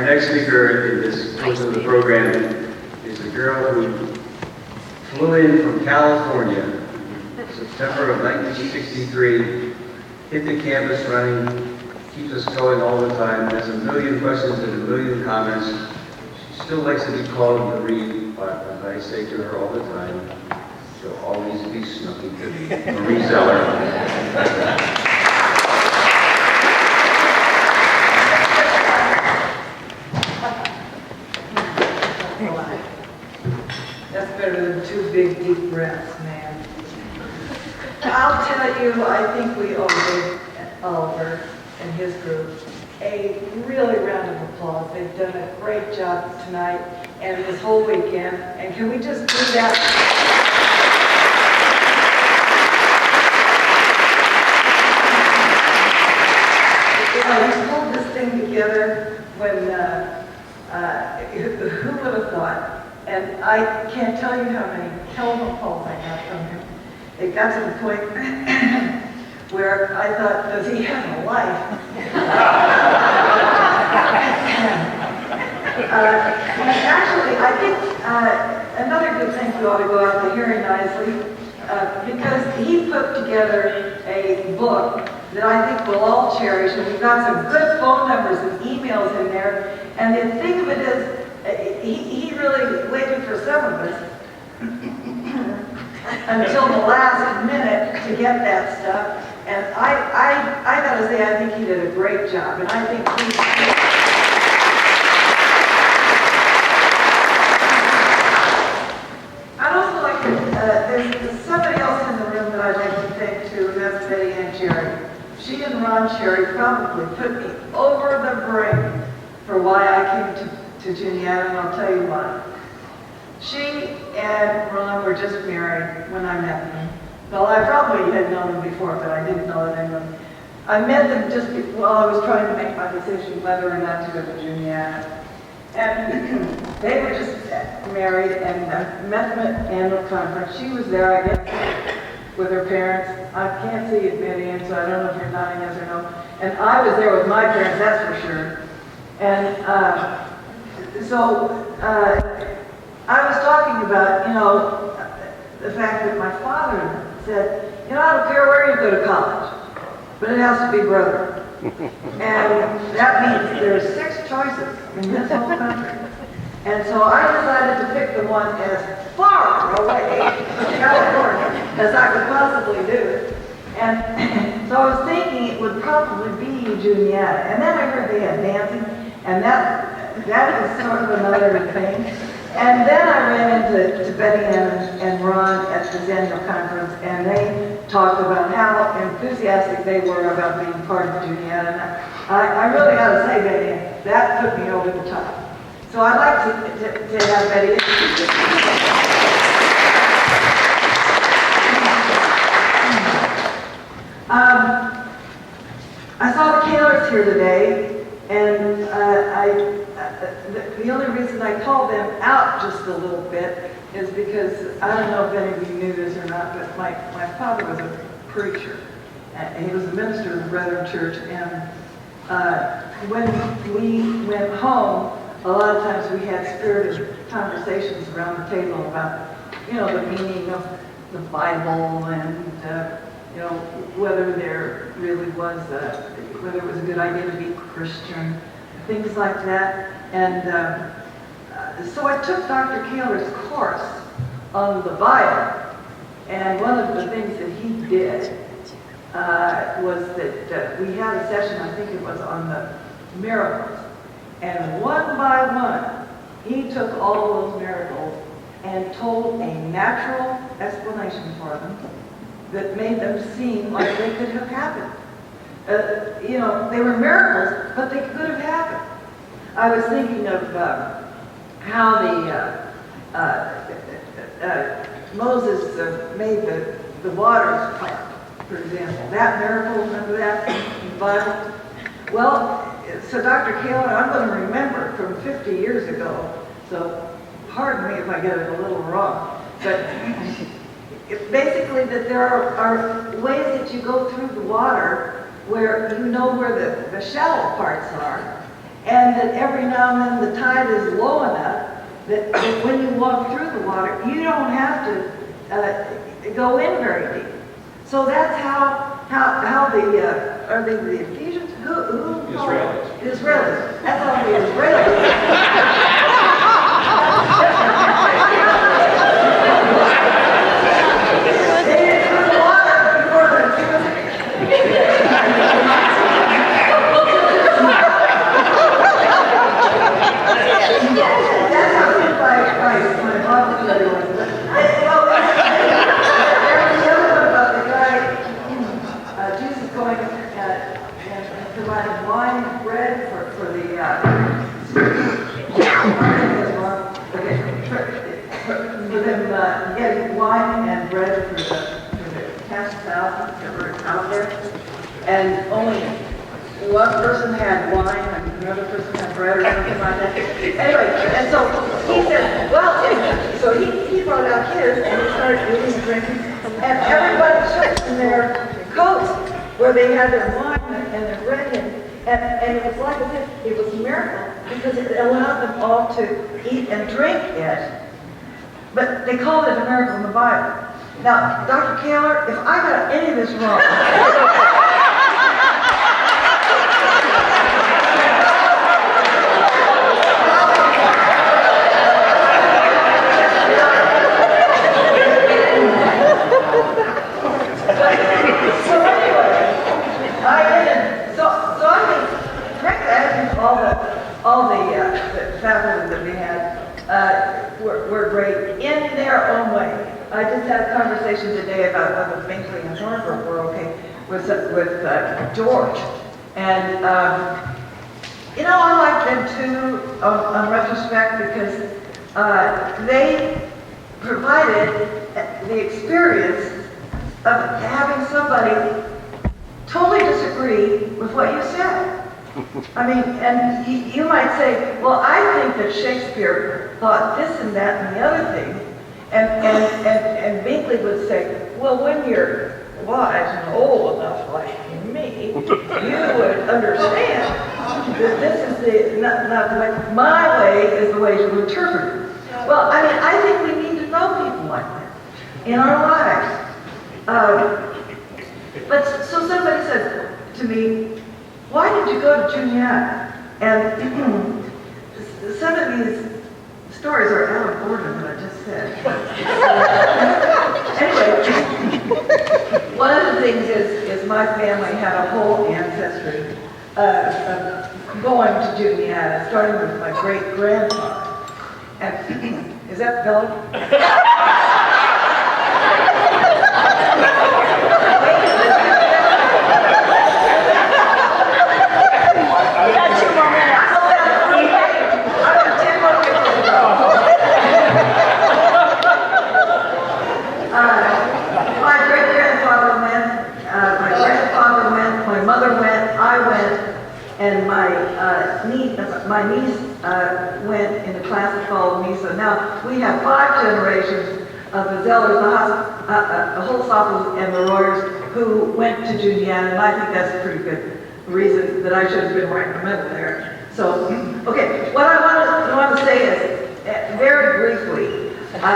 next speaker in this portion of the program is a girl who flew in from California, September of 1963, hit the campus running, keeps us going all the time, has a million questions and a million comments. She still likes to be called Marie, but as I say to her all the time, she'll always be Snooky to me. Marie Zeller. That's better than two big deep breaths, man. I'll tell you, I think we owe Oliver and his group a really round of applause. They've done a great job tonight and this whole weekend. And can we just do that? We pulled this thing together when, who would have thought? And I can't tell you how many telephone calls I got from him. It got to the point where I thought, does he have a life? Actually, I think another good thing we ought to go out to hearing nicely, because he put together a book that I think we'll all cherish, and we've got some good phone numbers and emails in there. And the thing of it is, he really waited for some of us until the last minute to get that stuff. And I gotta say, I think he did a great job. And I think I'd also like to, there's somebody else in the room that I'd like to thank too, and that's Betty and Jerry. She and Ron Cherry probably put me over the brink for why I came to Juniata, and I'll tell you why. She and Ron were just married when I met them. Well, I probably had known them before, but I didn't know that anyone. I met them just while I was trying to make my decision whether or not to go to Juniata. And they were just married, and I met them at annual conference. She was there, I guess, with her parents. I can't see it, Betty, so I don't know if you're nodding yes or no. And I was there with my parents, that's for sure. And so I was talking about, the fact that my father said, I don't care where you go to college, but it has to be brother. And that means there's 6 choices in this whole country. And so I decided to pick the one as far away from California as I could possibly do. And so I was thinking it would probably be Juniata. And then I heard they had dancing, and that was sort of another thing. And then I ran into Betty and Ron at the annual conference, and they talked about how enthusiastic they were about being part of Juniata. And I really got to say, Betty, that put me over the top. So I'd like to have Betty. I saw the Kaylors here today, and the only reason I called them out just a little bit is because, I don't know if any of you knew this or not, but my father was a preacher. And he was a minister of the Brethren Church, and when we went home, a lot of times we had spirited conversations around the table about, the meaning of the Bible and, whether there really was, whether it was a good idea to be Christian, things like that. And so I took Dr. Kaylor's course on the Bible, and one of the things that he did was that we had a session, I think it was on the miracles, and one by one, he took all those miracles and told a natural explanation for them that made them seem like they could have happened. They were miracles, but they could have happened. I was thinking of how Moses made the waters part, for example. That miracle, remember that in the Bible? Well, so Dr. Kaylor, I'm going to remember from 50 years ago, so pardon me if I get it a little wrong, but basically that there are ways that you go through the water where you know where the shallow parts are, and that every now and then the tide is low enough that when you walk through the water, you don't have to go in very deep. So that's how the are they the Ephesians? Who Israelis. Israelis. That's how the Israelis. They didn't put the water before the that's how my Bible study was. Well, there was the other one about the guy, Jesus going and providing wine and bread for the, for them getting wine and bread for the 10,000 that were out there. And only one person had wine and another person had bread or something like that. Anyway, and so he said, well, so he brought out his and he started eating and drinking. And everybody took in their coats where they had their wine and their bread in. And it was like as if it was a miracle because it allowed them all to eat and drink it. But they called it a miracle in the Bible. Now, Dr. Kaler, if I got any of this wrong, all the faculty that we had were great in their own way. I just had a conversation today about whether Binkley and Harvard were okay with George. And, you know, I like them too on retrospect because they provided the experience of having somebody totally disagree with what you said. I mean, and you might say, well, I think that Shakespeare thought this and that and the other thing. And Binkley would say, well, when you're wise and old enough like me, you would understand that this is not the way, my way is the way to interpret it. Well, I mean, I think we need to know people like that in our lives. But so somebody said to me, why did you go to Juniata? And some of these stories are out of order that I just said. Anyway, one of the things is my family had a whole ancestry going to Juniata, starting with my great-grandfather. And is that Bill? And my niece went in the class that followed me. So now we have 5 generations of the Zellers, the Holzhoffers, and the Royers who went to Juniata, and I think that's a pretty good reason that I should have been right in the middle there. So, okay, what I want to say is, very briefly, I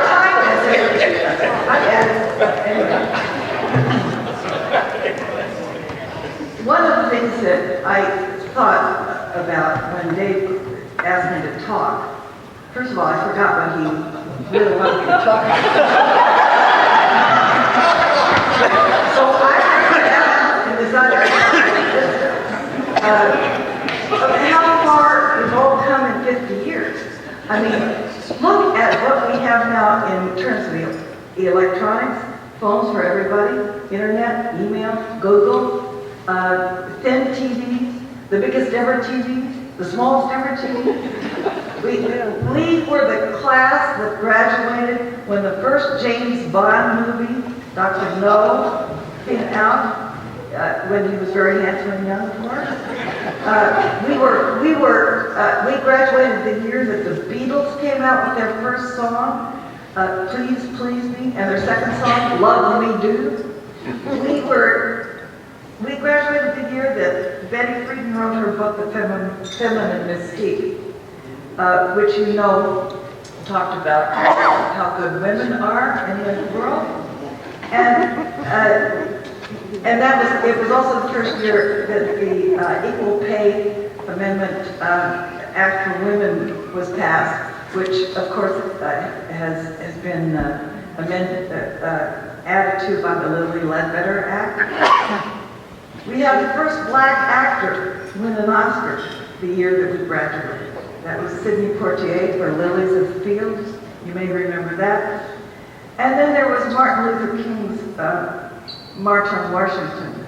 timed this. Anyway. One of the things that I thought about when Dave asked me to talk, first of all, I forgot what he really wanted me to talk about. So I asked and decided how far we've all come in 50 years. I mean, look at what we have now in terms of the electronics, phones for everybody, internet, email, Google, thin TVs, the biggest ever TVs, the smallest ever TVs. We were the class that graduated when the first James Bond movie, Dr. No, came out, when he was very handsome and young, of course. We graduated the year that the Beatles came out with their first song, Please Please Me, and their second song, Love Me Do. we graduated the year that Betty Friedan wrote her book, The Feminine Mystique, which you know talked about how good women are in the world. And it was also the first year that the Equal Pay Amendment Act for Women was passed, which of course has been added to by the Lilly Ledbetter Act. We had the first black actor win an Oscar the year that we graduated. That was Sidney Poitier for Lilies of the Fields. You may remember that. And then there was Martin Luther King's March on Washington.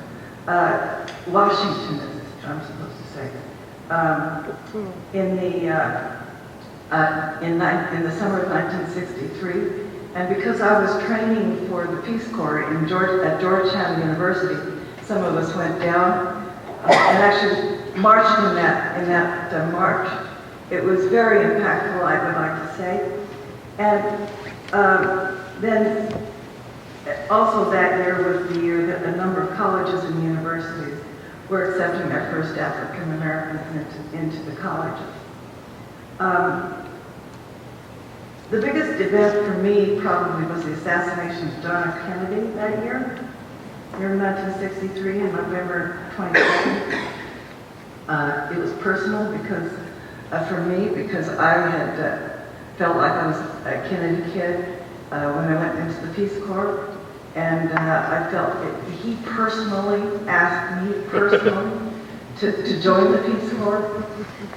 Washington, I'm supposed to say. In the summer of 1963. And because I was training for the Peace Corps at Georgetown University, some of us went down and actually marched in that march. It was very impactful, I would like to say. And then also that year was the year that a number of colleges and universities were accepting their first African Americans into the colleges. The biggest event for me probably was the assassination of John F. Kennedy that year in 1963, on November 22nd. It was personal because, for me, because I had felt like I was a Kennedy kid when I went into the Peace Corps, and I felt he personally asked me personally to join the Peace Corps,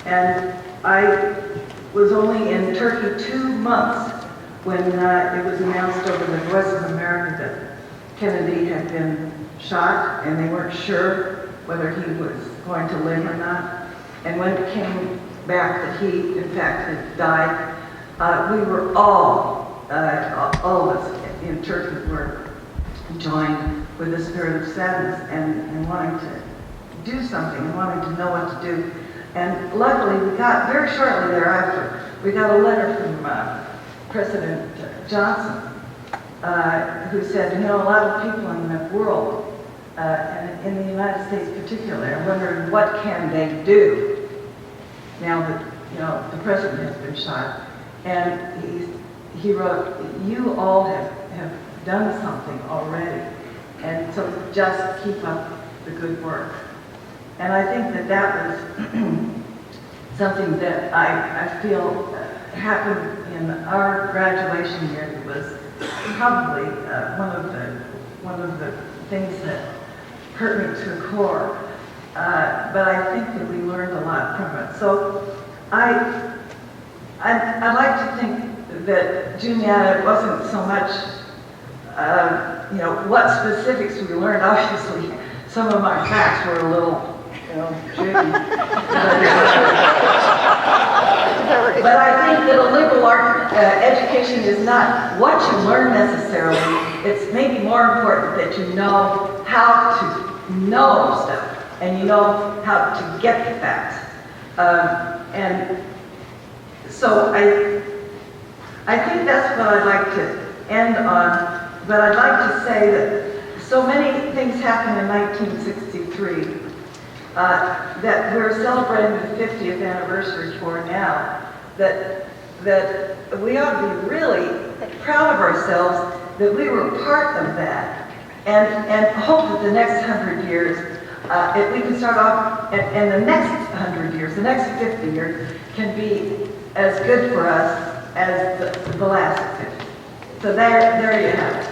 and I was only in Turkey 2 months when it was announced over the voice of America that Kennedy had been shot, and they weren't sure whether he was going to live or not. And when it came back that he, in fact, had died, we were all of us in Turkey were joined with a spirit of sadness and wanting to do something, and wanting to know what to do. And luckily, we got, very shortly thereafter, we got a letter from President Johnson, who said, you know, a lot of people in the world, and in the United States particularly, are wondering what can they do now that, you know, the president has been shot. And he wrote, you all have done something already, and so just keep up the good work. And I think that was something that I feel happened in our graduation year. It was probably one of the things that hurt me to the core. But I think that we learned a lot from it. So I'd like to think that Juniata wasn't so much, you know, what specifics we learned. Obviously, some of my facts were a little, you know, tricky. But I think that a liberal art education is not what you learn necessarily. It's maybe more important that you know how to know stuff, and you know how to get the facts. And so I think that's what I'd like to end on. But I'd like to say that so many things happened in 1963 that we're celebrating the 50th anniversary for now, that we ought to be really proud of ourselves that we were part of that, and hope that the next 100 years, if we can start off, and the next 100 years, the next 50 years, can be as good for us as the last 50. So there you have it.